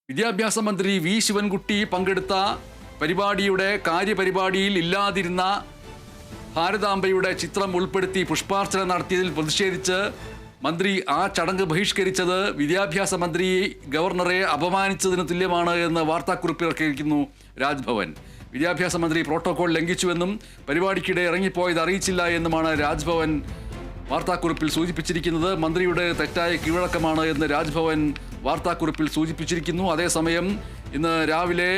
വിദ്യാഭ്യാസ മന്ത്രി വി ശിവൻകുട്ടി പങ്കെടുത്ത പരിപാടിയുടെ കാര്യപരിപാടിയിൽ ഇല്ലാതിരുന്ന ഭാരതാംബയുടെ ചിത്രം ഉൾപ്പെടുത്തി പുഷ്പാർച്ചന നടത്തിയതിൽ പ്രതിഷേധിച്ച് മന്ത്രി ആ ചടങ്ങ് ബഹിഷ്കരിച്ചത് വിദ്യാഭ്യാസ മന്ത്രി ഗവർണറെ അപമാനിച്ചതിന് തുല്യമാണ് എന്ന് വാർത്താക്കുറിപ്പ് ഇറക്കിയിരിക്കുന്നു രാജ്ഭവൻ. വിദ്യാഭ്യാസ മന്ത്രി പ്രോട്ടോകോൾ ലംഘിച്ചുവെന്നും പരിപാടിക്കിടെ ഇറങ്ങിപ്പോയത് അറിയിച്ചില്ല എന്നുമാണ് രാജ്ഭവൻ വാർത്താക്കുറിപ്പിൽ സൂചിപ്പിച്ചിരിക്കുന്നത്. മന്ത്രിയുടെ തെറ്റായ കീഴ്വഴക്കമാണ് എന്ന് രാജ്ഭവൻ വാർത്താക്കുറിപ്പിൽ സൂചിപ്പിച്ചിരിക്കുന്നു. അതേസമയം ഇന്ന് രാവിലെ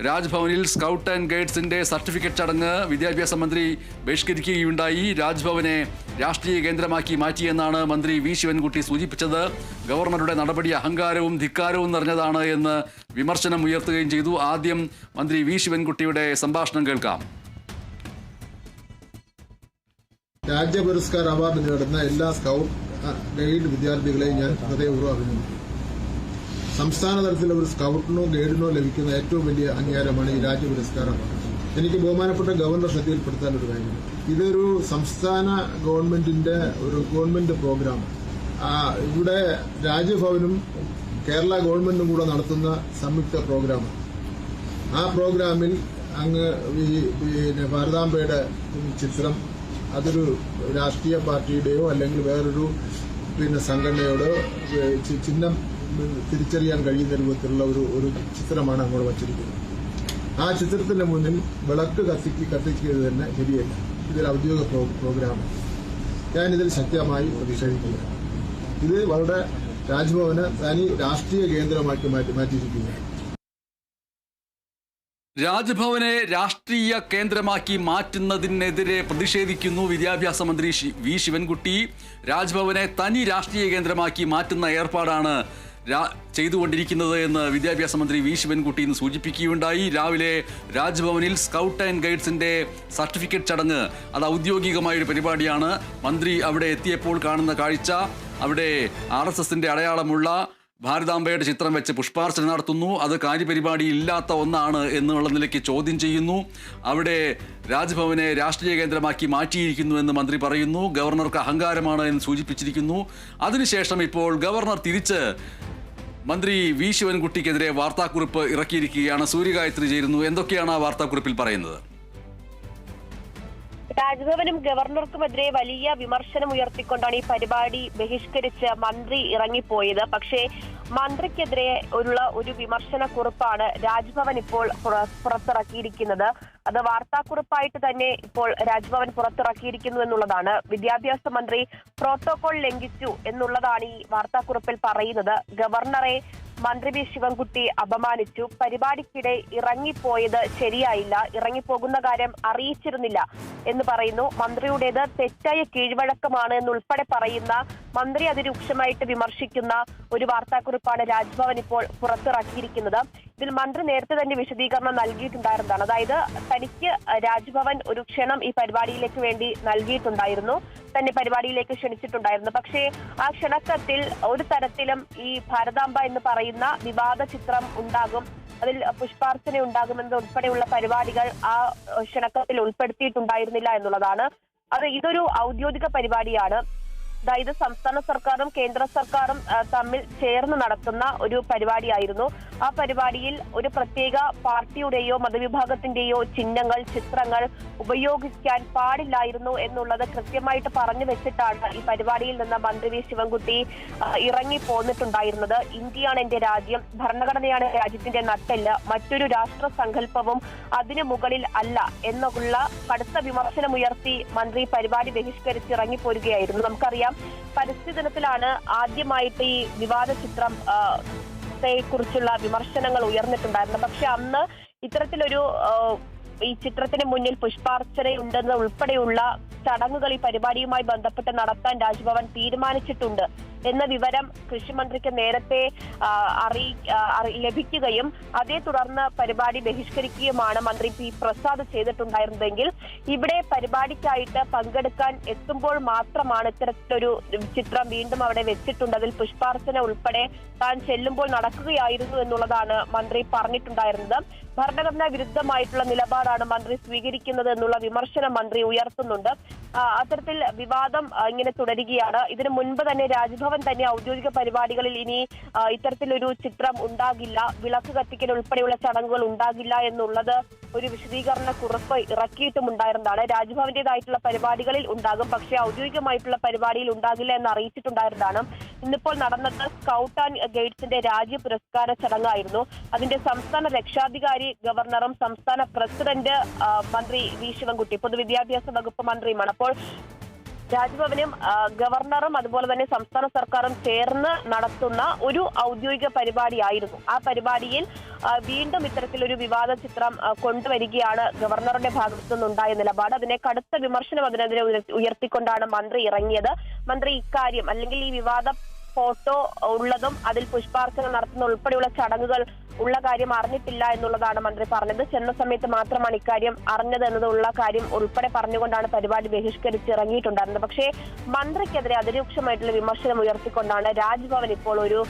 രാജ്ഭവനിൽ സ്കൗട്ട് ആൻഡ് ഗൈഡ്സിന്റെ സർട്ടിഫിക്കറ്റ് ചടങ്ങ് വിദ്യാഭ്യാസ മന്ത്രി ബഹിഷ്കരിക്കുകയുണ്ടായി. രാജ്ഭവനെ രാഷ്ട്രീയ കേന്ദ്രമാക്കി മാറ്റിയെന്നാണ് മന്ത്രി വി ശിവൻകുട്ടി സൂചിപ്പിച്ചത്. ഗവർണറുടെ നടപടി അഹങ്കാരവും ധിക്കാരവും നിറഞ്ഞതാണ് എന്ന് വിമർശനം ഉയർത്തുകയും ചെയ്തു. ആദ്യം മന്ത്രി വി ശിവൻകുട്ടിയുടെ സംഭാഷണം കേൾക്കാം. രാജ്യ പുരസ്കാർ അവാർഡ് നേടുന്ന എല്ലാ സ്കൗട്ട് ഗൈഡ് വിദ്യാർത്ഥികളെയും ഞാൻ ഹൃദയപൂർവ്വം അഭിനന്ദിക്കുന്നു. സംസ്ഥാന തലത്തിലെ ഒരു സ്കൗട്ടിനോ ഗൈഡിനോ ലഭിക്കുന്ന ഏറ്റവും വലിയ അംഗീകാരമാണ് ഈ രാജ്യ പുരസ്കാർ അവാർഡ്. എനിക്ക് ബഹുമാനപ്പെട്ട ഗവർണർ ശ്രദ്ധയിൽപ്പെടുത്താൻ ഒരു കാര്യം, ഇതൊരു സംസ്ഥാന ഗവൺമെന്റിന്റെ ഒരു ഗവൺമെന്റ് പ്രോഗ്രാം. ഇവിടെ രാജ്ഭവനും കേരള ഗവൺമെന്റും കൂടെ നടത്തുന്ന സംയുക്ത പ്രോഗ്രാമാണ്. ആ പ്രോഗ്രാമിൽ അങ്ങ് ഭാരതാംബയുടെ ചിത്രം അതൊരു രാഷ്ട്രീയ പാർട്ടിയുടെയോ അല്ലെങ്കിൽ വേറൊരു സംഘടനയോടോ ചിഹ്നം തിരിച്ചറിയാൻ കഴിയുന്ന രൂപത്തിലുള്ള ഒരു ചിത്രമാണ് അങ്ങോട്ട് വച്ചിരിക്കുന്നത്. ആ ചിത്രത്തിന്റെ മുന്നിൽ വിളക്ക് കത്തിക്കുന്നത് തന്നെ ശരിയല്ല. ഇതൊരു ഔദ്യോഗിക പ്രോഗ്രാമാണ്. ഞാനിതിൽ ശക്തമായി പ്രതിഷേധിക്കുകയാണ്. ഇത് വളരെ രാജ്ഭവന് തനി രാഷ്ട്രീയ കേന്ദ്രമാക്കി മാറ്റിയിരിക്കുകയാണ്. രാജ്ഭവനെ രാഷ്ട്രീയ കേന്ദ്രമാക്കി മാറ്റുന്നതിനെതിരെ പ്രതിഷേധിക്കുന്നു വിദ്യാഭ്യാസ മന്ത്രി വി ശിവൻകുട്ടി. രാജ്ഭവനെ തനി രാഷ്ട്രീയ കേന്ദ്രമാക്കി മാറ്റുന്ന ഏർപ്പാടാണ് ചെയ്തുകൊണ്ടിരിക്കുന്നത് എന്ന് വിദ്യാഭ്യാസ മന്ത്രി വി ശിവൻകുട്ടി ഇന്ന് സൂചിപ്പിക്കുകയുണ്ടായി. രാവിലെ രാജ്ഭവനിൽ സ്കൗട്ട് ആൻഡ് ഗൈഡ്സിന്റെ സർട്ടിഫിക്കറ്റ് ചടങ്ങ്, അത് ഔദ്യോഗികമായൊരു പരിപാടിയാണ്. മന്ത്രി അവിടെ എത്തിയപ്പോൾ കാണുന്ന കാഴ്ച, അവിടെ RSSന്റെ അടയാളമുള്ള ഭാരതാംബയുടെ ചിത്രം വെച്ച് പുഷ്പാർച്ചന നടത്തുന്നു. അത് കാര്യപരിപാടി ഇല്ലാത്ത ഒന്നാണ് എന്നുള്ള നിലയ്ക്ക് ചോദ്യം ചെയ്യുന്നു. അവിടെ രാജ്ഭവനെ രാഷ്ട്രീയ കേന്ദ്രമാക്കി മാറ്റിയിരിക്കുന്നു എന്ന് മന്ത്രി പറയുന്നു. ഗവർണർക്ക് അഹങ്കാരമാണ് എന്ന് സൂചിപ്പിച്ചിരിക്കുന്നു. അതിനുശേഷം ഇപ്പോൾ ഗവർണർ തിരിച്ച് മന്ത്രി വി ശിവൻകുട്ടിക്കെതിരെ വാർത്താക്കുറിപ്പ് ഇറക്കിയിരിക്കുകയാണ്. സൂര്യഗായത്രി ചേരുന്നു. എന്തൊക്കെയാണ് ആ വാർത്താക്കുറിപ്പിൽ പറയുന്നത്? രാജ്ഭവനും ഗവർണർക്കുമെതിരെ വലിയ വിമർശനം ഉയർത്തിക്കൊണ്ടാണ് ഈ പരിപാടി ബഹിഷ്കരിച്ച് മന്ത്രി ഇറങ്ങിപ്പോയത്. പക്ഷേ മന്ത്രിക്കെതിരെ ഉള്ള ഒരു വിമർശന കുറിപ്പാണ് രാജ്ഭവൻ ഇപ്പോൾ പുറത്തിറക്കിയിരിക്കുന്നത്. അത് വാർത്താക്കുറിപ്പായിട്ട് തന്നെ ഇപ്പോൾ രാജ്ഭവൻ പുറത്തിറക്കിയിരിക്കുന്നു എന്നുള്ളതാണ്. വിദ്യാഭ്യാസ മന്ത്രി പ്രോട്ടോകോൾ ലംഘിച്ചു എന്നുള്ളതാണ് ഈ വാർത്താക്കുറിപ്പിൽ പറയുന്നത്. ഗവർണറെ മന്ത്രി വി ശിവൻകുട്ടി അപമാനിച്ചു. പരിപാടിക്കിടെ ഇറങ്ങിപ്പോയത് ശരിയായില്ല, ഇറങ്ങിപ്പോകുന്ന കാര്യം അറിയിച്ചിരുന്നില്ല എന്ന് പറയുന്നു. മന്ത്രിയുടേത് തെറ്റായ കീഴ്വഴക്കമാണ് എന്നുൾപ്പെടെ പറയുന്ന, മന്ത്രി അതിരൂക്ഷമായിട്ട് വിമർശിക്കുന്ന ഒരു വാർത്താക്കുറിപ്പാണ് രാജ്ഭവൻ ഇപ്പോൾ പുറത്തിറക്കിയിരിക്കുന്നത്. ഇതിൽ മന്ത്രി നേരത്തെ തന്നെ വിശദീകരണം നൽകിയിട്ടുണ്ടായിരുന്നതാണ്. അതായത് തനിക്ക് രാജ്ഭവൻ ഒരു ക്ഷണം ഈ പരിപാടിയിലേക്ക് വേണ്ടി നൽകിയിട്ടുണ്ടായിരുന്നു, തന്നെ പരിപാടിയിലേക്ക് ക്ഷണിച്ചിട്ടുണ്ടായിരുന്നു. പക്ഷേ ആ ക്ഷണക്കത്തിൽ ഒരു തരത്തിലും ഈ ഭാരതാംബ എന്ന് പറയുന്ന വിവാദ ചിത്രം ഉണ്ടാകും, അതിൽ പുഷ്പാർച്ചന ഉണ്ടാകുമെന്നുൾപ്പെടെയുള്ള പരിപാടികൾ ആ ക്ഷണക്കത്തിൽ ഉൾപ്പെടുത്തിയിട്ടുണ്ടായിരുന്നില്ല എന്നുള്ളതാണ്. ഇതൊരു ഔദ്യോഗിക പരിപാടിയാണ്. അതായത് സംസ്ഥാന സർക്കാരും കേന്ദ്ര സർക്കാരും തമ്മിൽ ചേർന്ന് നടത്തുന്ന ഒരു പരിപാടിയായിരുന്നു. ആ പരിപാടിയിൽ ഒരു പ്രത്യേക പാർട്ടിയുടെയോ മതവിഭാഗത്തിന്റെയോ ചിഹ്നങ്ങൾ, ചിത്രങ്ങൾ ഉപയോഗിക്കാൻ പാടില്ലായിരുന്നു എന്നുള്ളത് കൃത്യമായിട്ട് പറഞ്ഞു വെച്ചിട്ടാണ് ഈ പരിപാടിയിൽ നിന്ന് മന്ത്രി വി ശിവൻകുട്ടി ഇറങ്ങി പോന്നിട്ടുണ്ടായിരുന്നത്. ഇന്ത്യയാണ് എന്റെ രാജ്യം, ഭരണഘടനയാണ് രാജ്യത്തിന്റെ നട്ടെല്ല്, മറ്റൊരു രാഷ്ട്ര സങ്കല്പവും അതിനു മുകളിൽ അല്ല എന്നുള്ള കടുത്ത വിമർശനമുയർത്തി മന്ത്രി പരിപാടി ബഹിഷ്കരിച്ച് ഇറങ്ങിപ്പോരുകയായിരുന്നു. നമുക്കറിയാം, പരിസ്ഥിതി ദിനത്തിലാണ് ആദ്യമായിട്ട് ഈ വിവാദ ചിത്രം കുറിച്ചുള്ള വിമർശനങ്ങൾ ഉയർന്നിട്ടുണ്ടായിരുന്നു. പക്ഷെ അന്ന് ഇത്തരത്തിലൊരു ഈ ചിത്രത്തിന് മുന്നിൽ പുഷ്പാർച്ചനയുണ്ടെന്ന് ഉൾപ്പെടെയുള്ള ചടങ്ങുകൾ ഈ പരിപാടിയുമായി ബന്ധപ്പെട്ട് നടത്താൻ രാജ്ഭവൻ തീരുമാനിച്ചിട്ടുണ്ട് എന്ന വിവരം കൃഷിമന്ത്രിക്ക് നേരത്തെ ലഭിക്കുകയും അതേ തുടർന്ന് പരിപാടി ബഹിഷ്കരിക്കുകയുമാണ് മന്ത്രി പി പ്രസാദ് ചെയ്തിട്ടുണ്ടായിരുന്നതെങ്കിൽ, ഇവിടെ പരിപാടിക്കായിട്ട് പങ്കെടുക്കാൻ എത്തുമ്പോൾ മാത്രമാണ് ഇത്തരത്തിലൊരു ചിത്രം വീണ്ടും അവിടെ വെച്ചിട്ടുണ്ട്, അതിൽ പുഷ്പാർച്ചന ഉൾപ്പെടെ താൻ ചെല്ലുമ്പോൾ നടക്കുകയായിരുന്നു എന്നുള്ളതാണ് മന്ത്രി പറഞ്ഞിട്ടുണ്ടായിരുന്നത്. ഭരണഘടനാ വിരുദ്ധമായിട്ടുള്ള നിലപാടാണ് മന്ത്രി സ്വീകരിക്കുന്നത് എന്നുള്ള വിമർശനം മന്ത്രി ഉയർത്തുന്നുണ്ട്. അത്തരത്തിൽ വിവാദം ഇങ്ങനെ തുടരുകയാണ്. ഇതിനു മുൻപ് തന്നെ രാജ്ഭവൻ തന്നെ ഔദ്യോഗിക പരിപാടികളിൽ ഇനി ഇത്തരത്തിലൊരു ചിത്രം ഉണ്ടാകില്ല, വിളക്ക് കത്തിക്കൽ ഉൾപ്പെടെയുള്ള ചടങ്ങുകൾ ഉണ്ടാകില്ല എന്നുള്ളത് ഒരു വിശദീകരണ കുറിപ്പ് ഇറക്കിയിട്ടുമുണ്ടായിരുന്നതാണ്. രാജ്ഭവന്റേതായിട്ടുള്ള പരിപാടികളിൽ ഉണ്ടാകും, പക്ഷേ ഔദ്യോഗികമായിട്ടുള്ള പരിപാടിയിൽ ഉണ്ടാകില്ല എന്ന് അറിയിച്ചിട്ടുണ്ടായിരുന്നതാണ്. ഇന്നിപ്പോൾ നടന്നത് സ്കൗട്ട് ആൻഡ് ഗൈഡ്സിന്റെ രാജ്യ പുരസ്കാര ചടങ്ങായിരുന്നു. അതിന്റെ സംസ്ഥാന രക്ഷാധികാരി ഗവർണറും സംസ്ഥാന പ്രസിഡന്റ് മന്ത്രി വി ശിവൻകുട്ടി, പൊതുവിദ്യാഭ്യാസ വകുപ്പ് മന്ത്രിയുമാണ്. അപ്പോൾ രാജ്ഭവനും ഗവർണറും അതുപോലെ തന്നെ സംസ്ഥാന സർക്കാരും ചേർന്ന് നടത്തുന്ന ഒരു ഔദ്യോഗിക പരിപാടിയായിരുന്നു. ആ പരിപാടിയിൽ വീണ്ടും ഇത്തരത്തിലൊരു വിവാദ ചിത്രം കൊണ്ടുവരികയാണ് ഗവർണറുടെ ഭാഗത്തു നിന്നുണ്ടായ നിലപാട്. അതിനെ കടുത്ത വിമർശനം അതിനെതിരെ ഉയർത്തിക്കൊണ്ടാണ് മന്ത്രി ഇറങ്ങിയത്. മന്ത്രി ഇക്കാര്യം അല്ലെങ്കിൽ ഈ വിവാദ ഫോട്ടോ ഉള്ളതും അതിൽ പുഷ്പാർച്ചന നടത്തുന്ന ഉൾപ്പെടെയുള്ള ചടങ്ങുകൾ ഉള്ള കാര്യം അറിഞ്ഞിട്ടില്ല എന്നുള്ളതാണ് മന്ത്രി പറഞ്ഞത്. ചെന്ന സമയത്ത് മാത്രമാണ് ഇക്കാര്യം അറിഞ്ഞത് എന്നതുള്ള കാര്യം ഉൾപ്പെടെ പറഞ്ഞുകൊണ്ടാണ് പരിപാടി ബഹിഷ്കരിച്ച് ഇറങ്ങിയിട്ടുണ്ടായിരുന്നത്. പക്ഷേ മന്ത്രിക്കെതിരെ അതിരൂക്ഷമായിട്ടുള്ള വിമർശനം ഉയർത്തിക്കൊണ്ടാണ് രാജ്ഭവൻ ഇപ്പോൾ ഒരു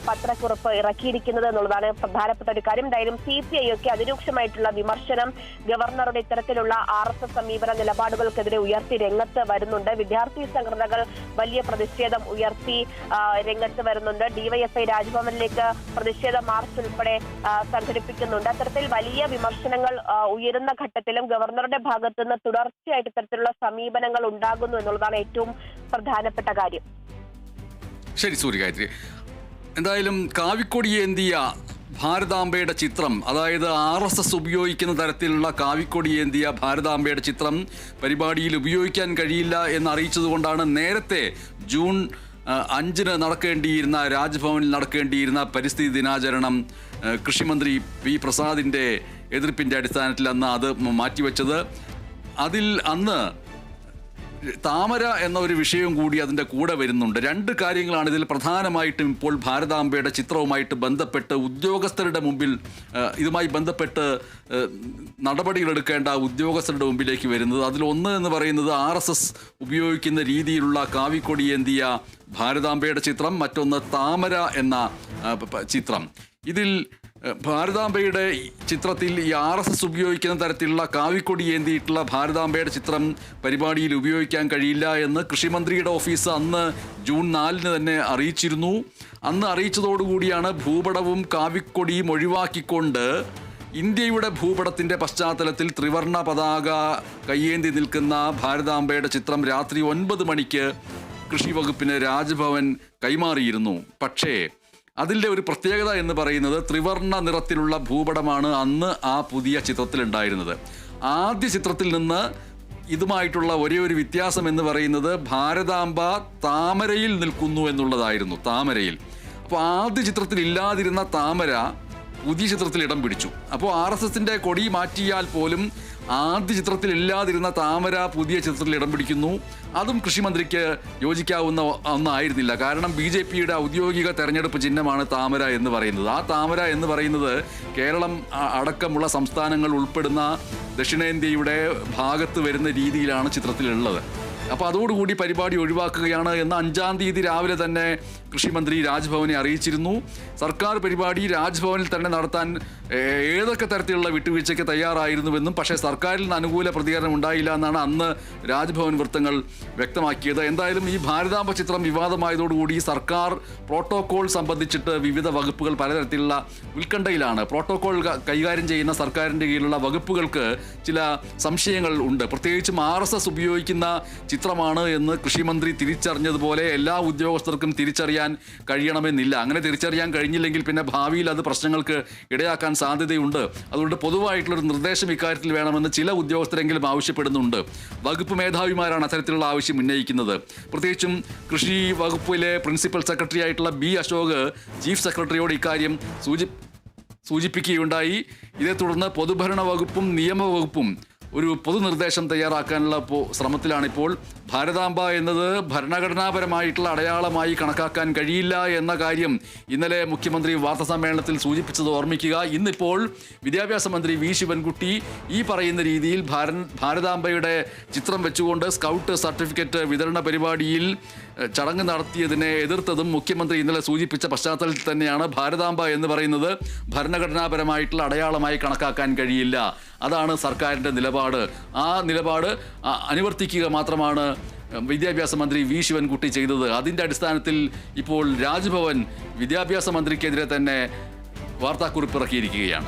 പത്രക്കുറിപ്പ് ഇറക്കിയിരിക്കുന്നത് എന്നുള്ളതാണ് പ്രധാനപ്പെട്ട ഒരു കാര്യം. എന്തായാലും CPI ഒക്കെ അതിരൂക്ഷമായിട്ടുള്ള വിമർശനം ഗവർണറുടെ ഇത്തരത്തിലുള്ള RSS സമീപന നിലപാടുകൾക്കെതിരെ ഉയർത്തി രംഗത്ത് വരുന്നുണ്ട്. വിദ്യാർത്ഥി സംഘടനകൾ വലിയ പ്രതിഷേധം ഉയർത്തി രംഗത്ത് വരുന്നുണ്ട്. DYFI രാജ്ഭവനിലേക്ക് പ്രതിഷേധ മാർച്ച് ഉൾപ്പെടെ സംഘടിപ്പിക്കുന്നുണ്ട്. അത്തരത്തിൽ വലിയ വിമർശനങ്ങൾ ഉയരുന്ന ഘട്ടത്തിലും ഗവർണറുടെ ഭാഗത്തു നിന്ന് തുടർച്ചയായിട്ട് ഇത്തരത്തിലുള്ള സമീപനങ്ങൾ ഉണ്ടാകുന്നു എന്നുള്ളതാണ് ഏറ്റവും പ്രധാനപ്പെട്ട കാര്യം. ശരി സൂര്യഗായത്രി, എന്തായാലും കാവിക്കൊടിയേന്തിയ ഭാരതാംബയുടെ ചിത്രം, അതായത് RSS ഉപയോഗിക്കുന്ന തരത്തിലുള്ള കാവിക്കൊടിയേന്തിയ ഭാരതാംബയുടെ ചിത്രം പരിപാടിയിൽ ഉപയോഗിക്കാൻ കഴിയില്ല എന്നറിയിച്ചതുകൊണ്ടാണ് നേരത്തെ ജൂൺ 5 നടക്കേണ്ടിയിരുന്ന രാജ്ഭവനിൽ നടക്കേണ്ടിയിരുന്ന പരിസ്ഥിതി ദിനാചരണം കൃഷിമന്ത്രി P. പ്രസാദിൻ്റെ എതിർപ്പിൻ്റെ അടിസ്ഥാനത്തിൽ അന്ന് അത് മാറ്റിവെച്ചത്. അതിൽ അന്ന് താമര എന്ന ഒരു വിഷയവും കൂടി അതിൻ്റെ കൂടെ വരുന്നുണ്ട്. രണ്ട് കാര്യങ്ങളാണ് ഇതിൽ പ്രധാനമായിട്ടും ഇപ്പോൾ ഭാരതാംബയുടെ ചിത്രവുമായിട്ട് ബന്ധപ്പെട്ട് ഉദ്യോഗസ്ഥരുടെ മുമ്പിൽ ഇതുമായി ബന്ധപ്പെട്ട് നടപടികളെടുക്കേണ്ട ഉദ്യോഗസ്ഥരുടെ മുമ്പിലേക്ക് വരുന്നത്. അതിലൊന്ന് എന്ന് പറയുന്നത് RSS ഉപയോഗിക്കുന്ന രീതിയിലുള്ള കാവിക്കൊടിയേന്തിയ ഭാരതാംബയുടെ ചിത്രം, മറ്റൊന്ന് താമര എന്ന ചിത്രം. ഇതിൽ ഭാരതാംബയുടെ ചിത്രത്തിൽ ഈ RSS ഉപയോഗിക്കുന്ന തരത്തിലുള്ള കാവിക്കൊടി ഏന്തിയിട്ടുള്ള ഭാരതാംബയുടെ ചിത്രം പരിപാടിയിൽ ഉപയോഗിക്കാൻ കഴിയില്ല എന്ന് കൃഷിമന്ത്രിയുടെ ഓഫീസ് അന്ന് ജൂൺ 4 തന്നെ അറിയിച്ചിരുന്നു. അന്ന് അറിയിച്ചതോടുകൂടിയാണ് ഭൂപടവും കാവിക്കൊടിയും ഒഴിവാക്കിക്കൊണ്ട് ഇന്ത്യയുടെ ഭൂപടത്തിൻ്റെ പശ്ചാത്തലത്തിൽ ത്രിവർണ പതാക കയ്യേന്തി നിൽക്കുന്ന ഭാരതാംബയുടെ ചിത്രം രാത്രി 9 മണിക്ക് കൃഷി വകുപ്പിന് രാജ്ഭവൻ കൈമാറിയിരുന്നു. പക്ഷേ അതിൻ്റെ ഒരു പ്രത്യേകത എന്ന് പറയുന്നത് ത്രിവർണ നിറത്തിലുള്ള ഭൂപടമാണ് അന്ന് ആ പുതിയ ചിത്രത്തിലുണ്ടായിരുന്നത്. ആദ്യ ചിത്രത്തിൽ നിന്ന് ഇതുമായിട്ടുള്ള ഒരേ ഒരു വ്യത്യാസം എന്ന് പറയുന്നത് ഭാരതാംബ താമരയിൽ നിൽക്കുന്നു എന്നുള്ളതായിരുന്നു. താമരയിൽ. അപ്പോൾ ആദ്യ ചിത്രത്തിൽ ഇല്ലാതിരുന്ന താമര പുതിയ ചിത്രത്തിൽ ഇടം പിടിച്ചു. അപ്പോൾ RSSന്റെ കൊടി മാറ്റിയാൽ പോലും ആദ്യ ചിത്രത്തിൽ ഇല്ലാതിരുന്ന താമര പുതിയ ചിത്രത്തിൽ ഇടം പിടിക്കുന്നു. അതും കൃഷിമന്ത്രിക്ക് യോജിക്കാവുന്ന ഒന്നായിരുന്നില്ല. കാരണം BJPയുടെ ഔദ്യോഗിക തെരഞ്ഞെടുപ്പ് ചിഹ്നമാണ് താമര എന്ന് പറയുന്നത്. ആ താമര എന്ന് പറയുന്നത് കേരളം അടക്കമുള്ള സംസ്ഥാനങ്ങൾ ഉൾപ്പെടുന്ന ദക്ഷിണേന്ത്യയുടെ ഭാഗത്ത് വരുന്ന രീതിയിലാണ് ചിത്രത്തിലുള്ളത്. അപ്പോൾ അതോടുകൂടി പരിപാടി ഒഴിവാക്കുകയാണ് എന്ന് 5-ാം തീയതി രാവിലെ തന്നെ കൃഷിമന്ത്രി രാജ്ഭവനെ അറിയിച്ചിരുന്നു. സർക്കാർ പരിപാടി രാജ്ഭവനിൽ തന്നെ നടത്താൻ ഏതൊക്കെ തരത്തിലുള്ള വിട്ടുവീഴ്ചയ്ക്ക് തയ്യാറായിരുന്നുവെന്നും പക്ഷേ സർക്കാരിൽ നിന്ന് അനുകൂല പ്രതികരണം ഉണ്ടായില്ല എന്നാണ് അന്ന് രാജ്ഭവൻ വൃത്തങ്ങൾ വ്യക്തമാക്കിയത്. എന്തായാലും ഈ ഭാരതാംബ ചിത്രം വിവാദമായതോടുകൂടി സർക്കാർ പ്രോട്ടോകോൾ സംബന്ധിച്ചിട്ട് വിവിധ വകുപ്പുകൾ പലതരത്തിലുള്ള ഉത്കണ്ഠയിലാണ്. പ്രോട്ടോകോൾ കൈകാര്യം ചെയ്യുന്ന സർക്കാരിൻ്റെ കീഴിലുള്ള വകുപ്പുകൾക്ക് ചില സംശയങ്ങൾ ഉണ്ട്. പ്രത്യേകിച്ചും RSS ഉപയോഗിക്കുന്ന ചിത്രമാണ് എന്ന് കൃഷിമന്ത്രി തിരിച്ചറിഞ്ഞതുപോലെ എല്ലാ ഉദ്യോഗസ്ഥർക്കും തിരിച്ചറിയാൻ കഴിയണമെന്നില്ല. അങ്ങനെ തിരിച്ചറിയാൻ കഴിഞ്ഞില്ലെങ്കിൽ പിന്നെ ഭാവിയിൽ അത് പ്രശ്നങ്ങൾക്ക് ഇടയാക്കാൻ സാധ്യതയുണ്ട്. അതുകൊണ്ട് പൊതുവായിട്ടുള്ളൊരു നിർദ്ദേശം ഇക്കാര്യത്തിൽ വേണമെന്ന് ചില ഉദ്യോഗസ്ഥരെങ്കിലും ആവശ്യപ്പെടുന്നുണ്ട്. വകുപ്പ് മേധാവിമാരാണ് അത്തരത്തിലുള്ള ആവശ്യം ഉന്നയിക്കുന്നത്. പ്രത്യേകിച്ചും കൃഷി വകുപ്പിലെ പ്രിൻസിപ്പൽ സെക്രട്ടറി ആയിട്ടുള്ള B. അശോക് ചീഫ് സെക്രട്ടറിയോട് ഇക്കാര്യം സൂചിപ്പിക്കുകയുണ്ടായി. ഇതേ തുടർന്ന് പൊതുഭരണ വകുപ്പും നിയമവകുപ്പും ഒരു പൊതുനിർദ്ദേശം തയ്യാറാക്കാനുള്ള ശ്രമത്തിലാണിപ്പോൾ. ഭാരതാംബ എന്നത് ഭരണഘടനാപരമായിട്ടുള്ള അടയാളമായി കണക്കാക്കാൻ കഴിയില്ല എന്ന കാര്യം ഇന്നലെ മുഖ്യമന്ത്രി വാർത്താസമ്മേളനത്തിൽ സൂചിപ്പിച്ചത് ഓർമ്മിക്കുക. ഇന്നിപ്പോൾ വിദ്യാഭ്യാസ മന്ത്രി V. ശിവൻകുട്ടി ഈ പറയുന്ന രീതിയിൽ ഭാരതാംബയുടെ ചിത്രം വെച്ചുകൊണ്ട് സ്കൗട്ട് സർട്ടിഫിക്കറ്റ് വിതരണ പരിപാടിയിൽ ചടങ്ങ് നടത്തിയതിനെ എതിർത്തതും മുഖ്യമന്ത്രി ഇന്നലെ സൂചിപ്പിച്ച പശ്ചാത്തലത്തിൽ തന്നെയാണ്. ഭാരതാംബ എന്ന് പറയുന്നത് ഭരണഘടനാപരമായിട്ടുള്ള അടയാളമായി കണക്കാക്കാൻ കഴിയില്ല. അതാണ് സർക്കാരിൻ്റെ നിലപാട്. ആ നിലപാട് അനുവർത്തിക്കുക മാത്രമാണ് വിദ്യാഭ്യാസ മന്ത്രി വി ശിവൻകുട്ടി ചെയ്തത്. അതിൻ്റെ അടിസ്ഥാനത്തിൽ ഇപ്പോൾ രാജ്ഭവൻ വിദ്യാഭ്യാസ മന്ത്രിക്കെതിരെ തന്നെ വാർത്താക്കുറിപ്പ് ഇറക്കിയിരിക്കുകയാണ്.